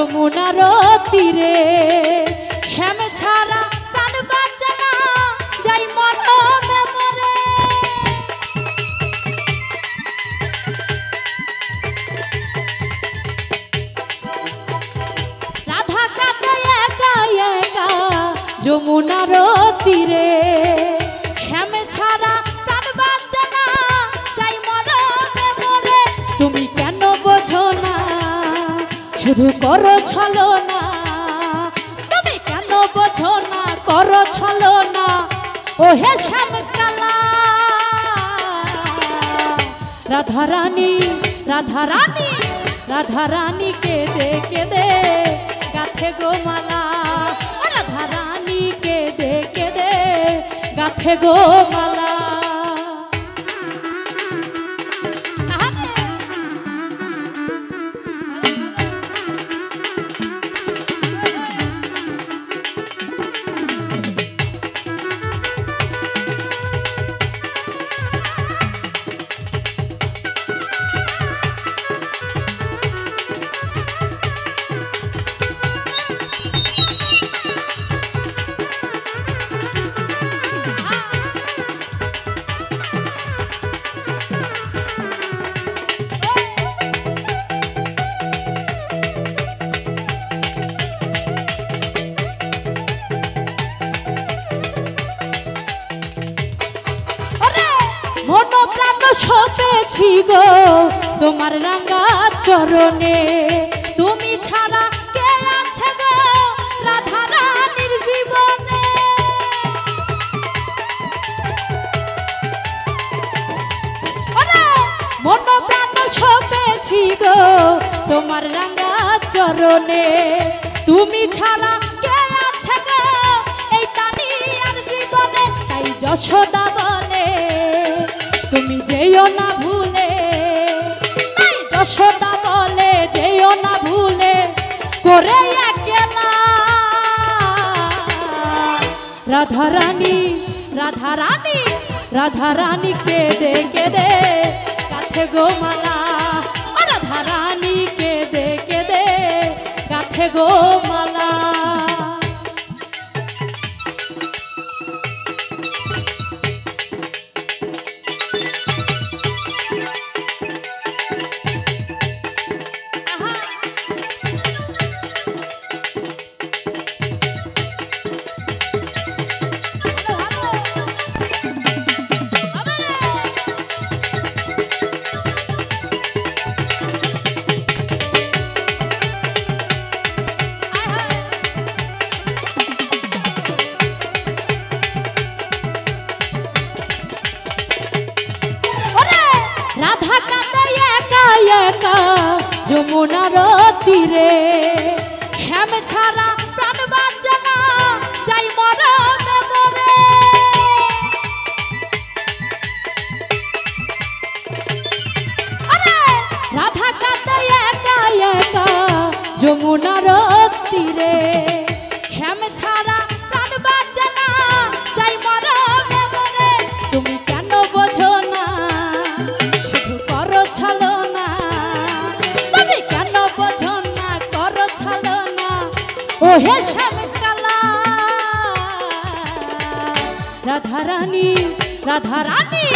যমুনার তীরে শ্যাম ছাড়া প্রাণ বাঁচে না যাই মরমে মরে। রাধা কাঁদে একা একা যমুনার তীরে শ্যাম ছাড়া প্রাণ বাঁচে না যাই মরমে মরে। তুমি কেন বোঝো না শুধু করো ছলনা, তুমি কেন বোঝো না করো ছলনা ও হে শ্যামকালা। রাধারানী রাধারানী রাধারানী কেঁদে কেঁদে গাথে গো মালা। রাধারানী কেঁদে কেঁদে গাথে গো মালা। মন প্রাণ সপেছি গো তোমার রাঙা চরণে, তুমি ছাড়া কে আছে গো রাধা রানীর জীবনে। মন প্রাণ সপেছি গো তোমার রাঙা চরণে, তুমি ছাড়া কে আছে গো এই তানিয়ার জীবনে। তাই যশোদা বলে তুমি যেও না ভুলে, যশোদা বলে যেও না ভুলে করে একলা। রাধারানী রাধারানী রাধারানী কেঁদে কেঁদে গাথে গো মালা। রাধারানী কেঁদে কেঁদে গাথে গো মালা। রাধা কাঁদে একা একা যমুনার তীরে শ্যাম ছাড়া প্রাণ বাঁচে না যাই মরমে মরে। রাধা কাঁদে একা একা যমুনার তীরে শ্যাম ছাড়া প্রাণ বাঁচে না যাই মরমে মরে। তুমি কেন বোঝো না শুধু করো ছলনা, তুমি কেন বোঝো না করো ছলনা ও হে শ্যামকালা। রাধারানী রাধারানী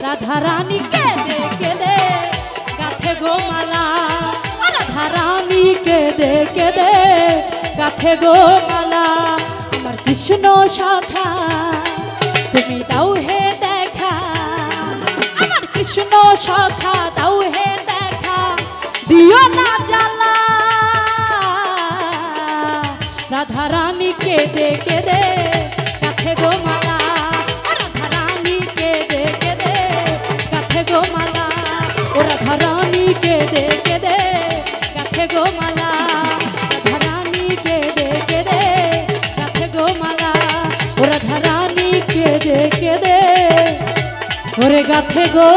রাধারানী কেঁদে কেঁদে গাথে গো মালা। রাধারানী কেঁদে কেঁদে গাথে গো মালা। আমার কৃষ্ণ সখা তুমি দাও হে দেখা, আমার কৃষ্ণ সখা দাও হে দেখা দিও না জ্বালা। রাধারানী কেঁদে কেঁদে গাথে গো মালা। রাধারানী কেঁদে কেঁদে গাথে গো মালা। ও রাধারানী কেঁদে কেঁদে গাথে গো মালা। রাধারানী কেঁদে কেঁদে গাথে গো মালা। ও রাধারানী কেঁদে কেঁদে ওরে গাথে গো।